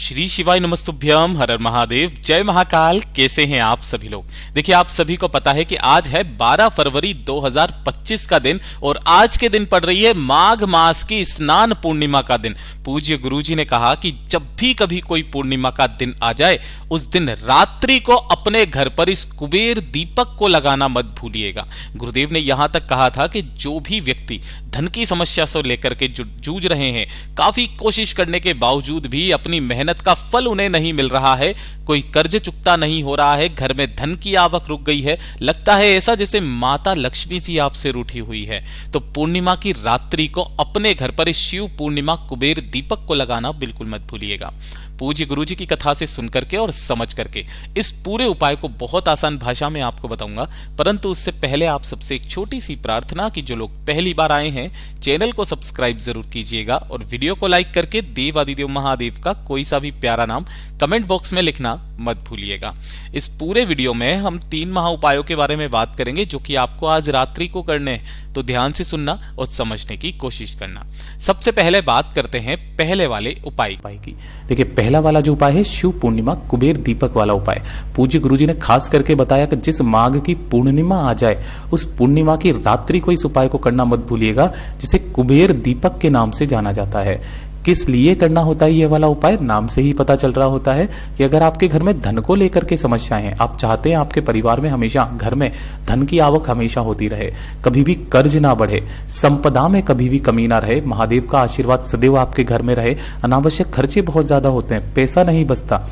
श्री शिवाय नमस्तुभ्यम, हर हर महादेव, जय महाकाल। कैसे हैं आप सभी लोग? देखिए, आप सभी को पता है कि आज है 12 फरवरी 2025 का दिन और आज के दिन पड़ रही है माघ मास की स्नान पूर्णिमा का दिन। पूज्य गुरुजी ने कहा कि जब भी कभी कोई पूर्णिमा का दिन आ जाए, उस दिन रात्रि को अपने घर पर इस कुबेर दीपक को लगाना मत भूलिएगा। गुरुदेव ने यहां तक कहा था कि जो भी व्यक्ति धन की समस्या से लेकर के जूझ रहे हैं, काफी कोशिश करने के बावजूद भी अपनी मेहनत का फल उन्हें नहीं मिल रहा है, कोई कर्ज चुकता नहीं हो रहा है, घर में धन की आवक रुक गई है, लगता है ऐसा जैसे माता लक्ष्मी जी आपसे रूठी हुई है, तो पूर्णिमा की रात्रि को अपने घर पर इस शिव पूर्णिमा कुबेर दीपक को लगाना बिल्कुल मत भूलिएगा। पूज्य गुरुजी की कथा से सुन करके और समझ करके इस पूरे उपाय को बहुत आसान भाषा में आपको बताऊंगा, परंतु उससे पहले आप सबसे एक छोटी सी प्रार्थना कि जो लोग पहली बार आए हैं, चैनल को सब्सक्राइब जरूर कीजिएगा और वीडियो को लाइक करके देवादिदेव महादेव का कोई सा भी प्यारा नाम कमेंट बॉक्स में लिखना मत भूलिएगा। इस पूरे वीडियो में हम 3 महा उपायों के बारे में बात करेंगे जो कि आपको आज रात्रि को करने हैं, तो ध्यान से सुनना और समझने की कोशिश करना। सबसे पहले बात करते हैं पहले वाले उपाय की। देखिए, पहला वाला जो उपाय है शिव पूर्णिमा कुबेर दीपक वाला उपाय। पूज्य गुरुजी ने खास करके बताया कि जिस माघ की पूर्णिमा आ जाए, उस पूर्णिमा की रात्रि को इस उपाय को करना मत भूलिएगा, जिसे कुबेर दीपक के नाम से जाना जाता है। किस लिए करना होता है ये वाला उपाय? नाम से ही पता चल रहा होता है कि अगर आपके घर में धन को लेकर के समस्याएं हैं, आप चाहते हैं आपके परिवार में हमेशा घर में धन की आवक हमेशा होती रहे, कभी भी कर्ज ना बढ़े, संपदा में कभी भी कमी ना रहे, महादेव का आशीर्वाद सदैव आपके घर में रहे, अनावश्यक खर्चे बहुत ज्यादा होते हैं, पैसा नहीं बचता,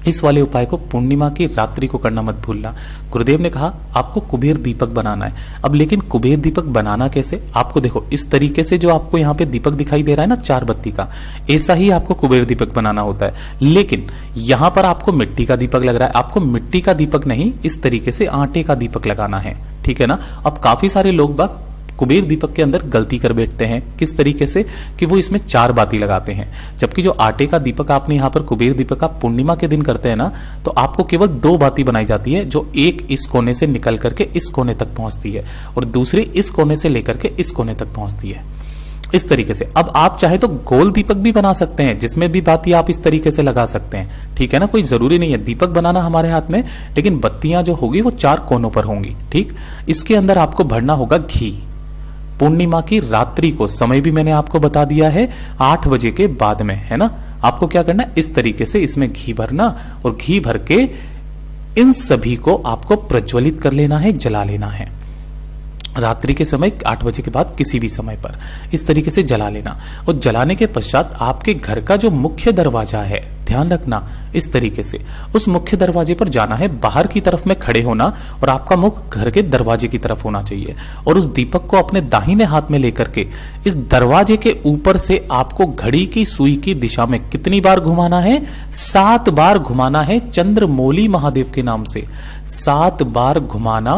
इस वाले उपाय को पूर्णिमा की रात्रि को करना मत भूलना। गुरुदेव ने कहा आपको कुबेर दीपक बनाना है। अब लेकिन कुबेर दीपक बनाना कैसे? आपको देखो, इस तरीके से जो आपको यहाँ पे दीपक दिखाई दे रहा है ना 4 बत्ती का, ऐसा ही आपको कुबेर दीपक बनाना होता है। लेकिन यहाँ पर आपको मिट्टी का दीपक लग रहा है, आपको मिट्टी का दीपक नहीं, इस तरीके से आटे का दीपक लगाना है, ठीक है ना। अब काफी सारे लोग बाग कुबेर दीपक के अंदर गलती कर बैठते हैं। किस तरीके से? कि वो इसमें 4 बाती लगाते हैं, जबकि जो आटे का दीपक आपने यहाँ पर कुबेर दीपक आप पूर्णिमा के दिन करते हैं ना, तो आपको केवल 2 बाती बनाई जाती है, जो एक इस कोने से निकल करके इस कोने तक पहुंचती है और दूसरी इस कोने से लेकर के इस कोने तक पहुंचती है, इस तरीके से। अब आप चाहे तो गोल दीपक भी बना सकते हैं, जिसमें भी बाती आप इस तरीके से लगा सकते हैं, ठीक है ना। कोई जरूरी नहीं है दीपक बनाना हमारे हाथ में, लेकिन बत्तियां जो होगी वो 4 कोनों पर होंगी, ठीक। इसके अंदर आपको भरना होगा घी। पूर्णिमा की रात्रि को समय भी मैंने आपको बता दिया है, 8 बजे के बाद में, है ना। आपको क्या करना है, इस तरीके से इसमें घी भरना और घी भर के इन सभी को आपको प्रज्वलित कर लेना है, जला लेना है। रात्रि के समय 8 बजे के बाद किसी भी समय पर इस तरीके से जला लेना। और जलाने के पश्चात आपके घर का जो मुख्य दरवाजा है, ध्यान रखना, इस तरीके से उस मुख्य दरवाजे पर जाना है, बाहर की तरफ में खड़े होना और आपका मुख घर के दरवाजे की तरफ होना चाहिए। और उस दीपक को अपने दाहिने हाथ में लेकर के इस दरवाजे के ऊपर से आपको घड़ी की सुई की दिशा में कितनी बार घुमाना है? 7 बार घुमाना है, चंद्रमौली महादेव के नाम से 7 बार घुमाना।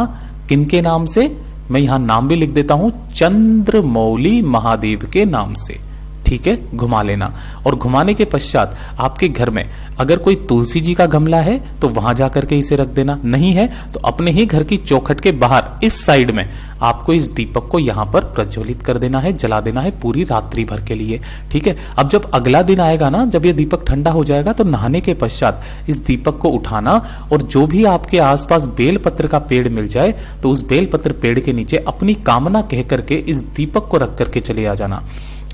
किनके नाम से? मैं यहां नाम भी लिख देता हूं, चंद्रमौली महादेव के नाम से, ठीक है। घुमा लेना और घुमाने के पश्चात आपके घर में अगर कोई तुलसी जी का गमला है तो वहां जाकर के इसे रख देना, नहीं है तो अपने ही घर की चौखट के बाहर इस साइड में आपको इस दीपक को यहां पर प्रज्वलित कर देना है, जला देना है पूरी रात्रि भर के लिए, ठीक है। अब जब अगला दिन आएगा ना, जब ये दीपक ठंडा हो जाएगा, तो नहाने के पश्चात इस दीपक को उठाना और जो भी आपके आसपास बेलपत्र का पेड़ मिल जाए तो उस बेलपत्र पेड़ के नीचे अपनी कामना कह करके इस दीपक को रख करके चले आ जाना।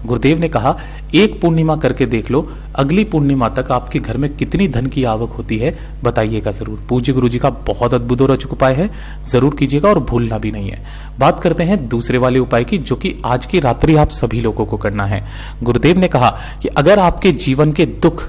गुरुदेव ने कहा एक पूर्णिमा करके देख लो, अगली पूर्णिमा तक आपके घर में कितनी धन की आवक होती है बताइएगा जरूर। पूज्य गुरुजी का बहुत अद्भुत और अचूक उपाय है, जरूर कीजिएगा और भूलना भी नहीं है। बात करते हैं दूसरे वाले उपाय की, जो कि आज की रात्रि आप सभी लोगों को करना है। गुरुदेव ने कहा कि अगर आपके जीवन के दुख,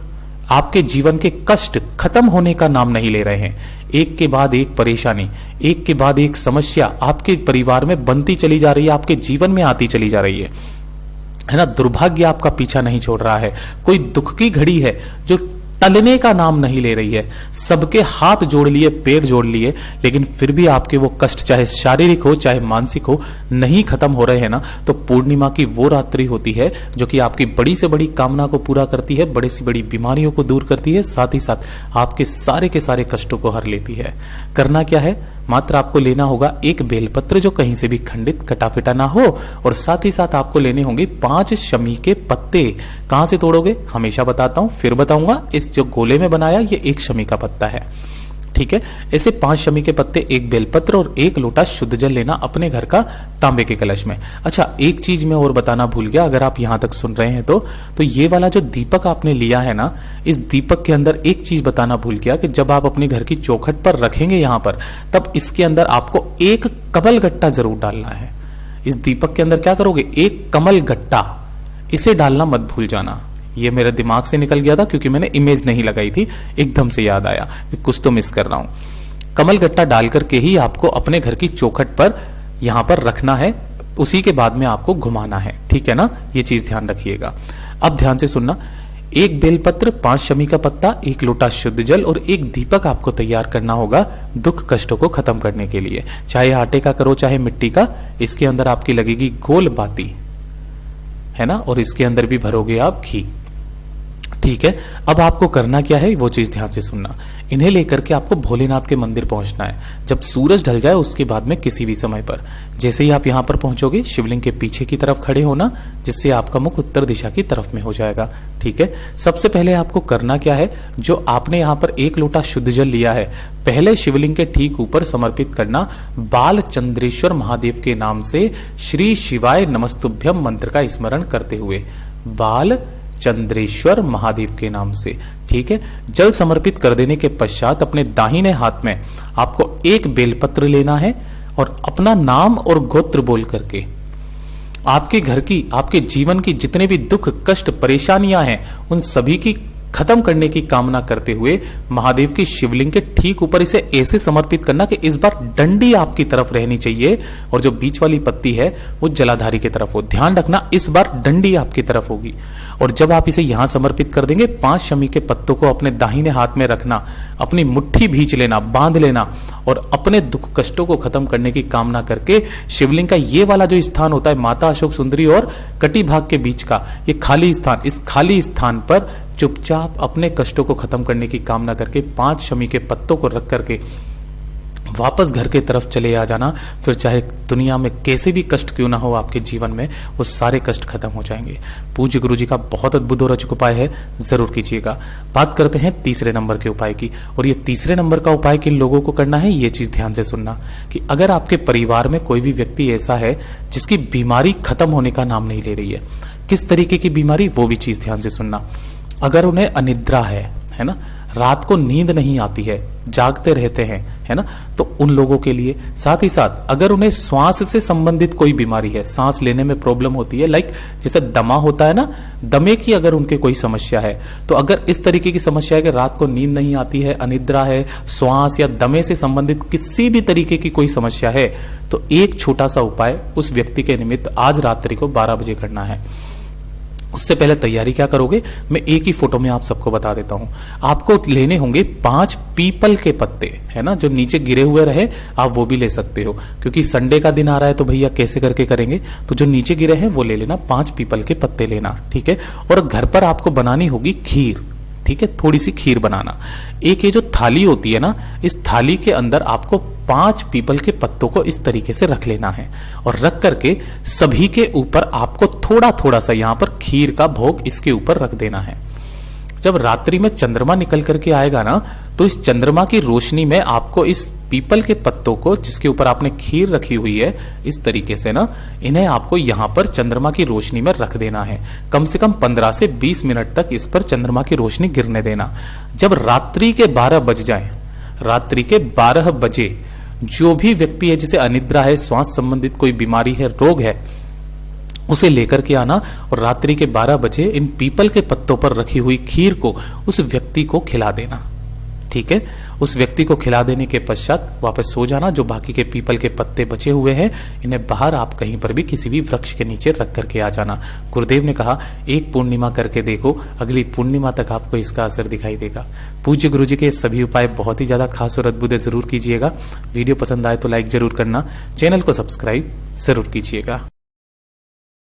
आपके जीवन के कष्ट खत्म होने का नाम नहीं ले रहे हैं, एक के बाद एक परेशानी, एक के बाद एक समस्या आपके परिवार में बनती चली जा रही है, आपके जीवन में आती चली जा रही है ना, दुर्भाग्य आपका पीछा नहीं छोड़ रहा है, कोई दुख की घड़ी है जो टलने का नाम नहीं ले रही है, सबके हाथ जोड़ लिए, पैर जोड़ लिए, लेकिन फिर भी आपके वो कष्ट चाहे शारीरिक हो चाहे मानसिक हो नहीं खत्म हो रहे हैं ना, तो पूर्णिमा की वो रात्रि होती है जो कि आपकी बड़ी से बड़ी कामना को पूरा करती है, बड़ी से बड़ी बीमारियों को दूर करती है, साथ ही साथ आपके सारे के सारे कष्टों को हर लेती है। करना क्या है? मात्र आपको लेना होगा एक बेलपत्र जो कहीं से भी खंडित कटा फिटा ना हो, और साथ ही साथ आपको लेने होंगे 5 शमी के पत्ते। कहां से तोड़ोगे हमेशा बताता हूं, फिर बताऊंगा। इस जो गोले में बनाया ये 1 शमी का पत्ता है, ठीक है। ऐसे 5 शमी के पत्ते, 1 बेलपत्र और 1 लोटा शुद्ध जल लेना अपने घर का तांबे के कलश में। अच्छा, एक चीज मैं और बताना भूल गया, अगर आप यहां तक सुन रहे हैं तो ये वाला जो दीपक आपने लिया है ना, इस दीपक के अंदर एक चीज बताना भूल गया कि जब आप अपने घर की चौखट पर रखेंगे यहां पर, तब इसके अंदर आपको 1 कमल गट्टा जरूर डालना है। इस दीपक के अंदर क्या करोगे, 1 कमल गट्टा, इसे डालना मत भूल जाना। ये मेरे दिमाग से निकल गया था क्योंकि मैंने इमेज नहीं लगाई थी, एकदम से याद आया कि कुछ तो मिस कर रहा हूं। कमल गट्टा डाल करके ही आपको अपने घर की चौखट पर यहां पर रखना है, उसी के बाद में आपको घुमाना है, ठीक है ना। ये चीज ध्यान रखिएगा। अब ध्यान से सुनना, 1 बेलपत्र, 5 शमी का पत्ता, 1 लोटा शुद्ध जल और 1 दीपक आपको तैयार करना होगा दुख कष्टों को खत्म करने के लिए। चाहे आटे का करो चाहे मिट्टी का, इसके अंदर आपकी लगेगी गोल बाती, है ना, और इसके अंदर भी भरोगे आप घी, ठीक है। अब आपको करना क्या है वो चीज ध्यान से सुनना। इन्हें लेकर के आपको भोलेनाथ के मंदिर पहुंचना है। जब सूरज ढल जाए उसके बाद में किसी भी समय पर, जैसे ही आप यहां पर पहुंचोगे शिवलिंग के पीछे की तरफ खड़े होना, जिससे आपका मुख उत्तर दिशा की तरफ में हो जाएगा, ठीक है। सबसे पहले आपको करना क्या है, जो आपने यहां पर 1 लोटा शुद्ध जल लिया है, पहले शिवलिंग के ठीक ऊपर समर्पित करना बाल चंद्रेश्वर महादेव के नाम से श्री शिवाय नमस्तुभ्यम मंत्र का स्मरण करते हुए, बाल चंद्रेश्वर महादेव के नाम से, ठीक है। जल समर्पित कर देने के पश्चात अपने दाहिने हाथ में आपको 1 बेलपत्र लेना है और अपना नाम और गोत्र बोल करके आपके घर की, आपके जीवन की जितने भी दुख कष्ट परेशानियां हैं उन सभी की खत्म करने की कामना करते हुए महादेव की शिवलिंग के ठीक ऊपर इसे ऐसे समर्पित करना कि इस बार डंडी आपकी तरफ रहनी चाहिए और जो बीच वाली पत्ती है वो जलाधारी की तरफ हो। ध्यान रखना इस बार डंडी आपकी तरफ होगी। और जब आप इसे यहां समर्पित कर देंगे, 5 शमी के पत्तों को अपने दाहिने हाथ में रखना, अपनी मुट्ठी भींच लेना, बांध लेना और अपने दुख कष्टों को खत्म करने की कामना करके शिवलिंग का ये वाला जो स्थान होता है माता अशोक सुंदरी और कटी भाग के बीच का ये खाली स्थान, इस खाली स्थान पर चुपचाप अपने कष्टों को खत्म करने की कामना करके 5 शमी के पत्तों को रख करके वापस घर के तरफ चले आ जाना। फिर चाहे दुनिया में कैसे भी कष्ट क्यों ना हो आपके जीवन में, वो सारे कष्ट खत्म हो जाएंगे। पूज्य गुरु जी का बहुत अद्भुत और अचूक उपाय है, जरूर कीजिएगा। बात करते हैं तीसरे नंबर के उपाय की, और ये तीसरे नंबर का उपाय किन लोगों को करना है ये चीज ध्यान से सुनना कि अगर आपके परिवार में कोई भी व्यक्ति ऐसा है जिसकी बीमारी खत्म होने का नाम नहीं ले रही है, किस तरीके की बीमारी वो भी चीज ध्यान से सुनना। अगर उन्हें अनिद्रा है ना, रात को नींद नहीं आती है, जागते रहते हैं, है ना, तो उन लोगों के लिए। साथ ही साथ अगर उन्हें श्वास से संबंधित कोई बीमारी है, सांस लेने में प्रॉब्लम होती है, लाइक जैसे दमा होता है ना, दमे की अगर उनके कोई समस्या है, तो अगर इस तरीके की समस्या है कि रात को नींद नहीं आती है, अनिद्रा है, श्वास या दमे से संबंधित किसी भी तरीके की कोई समस्या है, तो एक छोटा सा उपाय उस व्यक्ति के निमित्त आज रात्रि को 12 बजे करना है। उससे पहले तैयारी क्या करोगे, मैं एक ही फोटो में आप सबको बता देता हूं। आपको लेने होंगे 5 पीपल के पत्ते, है ना, जो नीचे गिरे हुए रहे आप वो भी ले सकते हो, क्योंकि संडे का दिन आ रहा है तो भैया कैसे करके करेंगे, तो जो नीचे गिरे हैं वो ले लेना, 5 पीपल के पत्ते लेना, ठीक है। और घर पर आपको बनानी होगी खीर, ठीक है, थोड़ी सी खीर बनाना। एक ये जो थाली होती है ना, इस थाली के अंदर आपको 5 पीपल के पत्तों को इस तरीके से रख लेना है और रख करके सभी के ऊपर आपको थोड़ा थोड़ा सा यहां पर खीर का भोग इसके ऊपर रख देना है। जब रात्रि में चंद्रमा निकल करके आएगा ना, तो इस चंद्रमा की रोशनी में आपको इस पीपल के पत्तों को जिसके ऊपर आपने खीर रखी हुई है, इस तरीके से ना, इन्हें आपको यहां पर चंद्रमा की रोशनी में रख देना है। कम से कम 15 से 20 मिनट तक इस पर चंद्रमा की रोशनी गिरने देना। जब रात्रि के 12 बज जाए, रात्रि के 12 बजे जो भी व्यक्ति है जिसे अनिद्रा है, श्वास संबंधित कोई बीमारी है, रोग है, उसे लेकर के आना और रात्रि के 12 बजे इन पीपल के पत्तों पर रखी हुई खीर को उस व्यक्ति को खिला देना, ठीक है। उस व्यक्ति को खिला देने के पश्चात वापस सो जाना। जो बाकी के पीपल के पत्ते बचे हुए हैं, इन्हें बाहर आप कहीं पर भी किसी भी वृक्ष के नीचे रख करके आ जाना। गुरुदेव ने कहा एक पूर्णिमा करके देखो, अगली पूर्णिमा तक आपको इसका असर दिखाई देगा। पूज्य गुरु जी के सभी उपाय बहुत ही ज्यादा खास और अद्भुत है, जरूर कीजिएगा। वीडियो पसंद आए तो लाइक जरूर करना, चैनल को सब्सक्राइब जरूर कीजिएगा।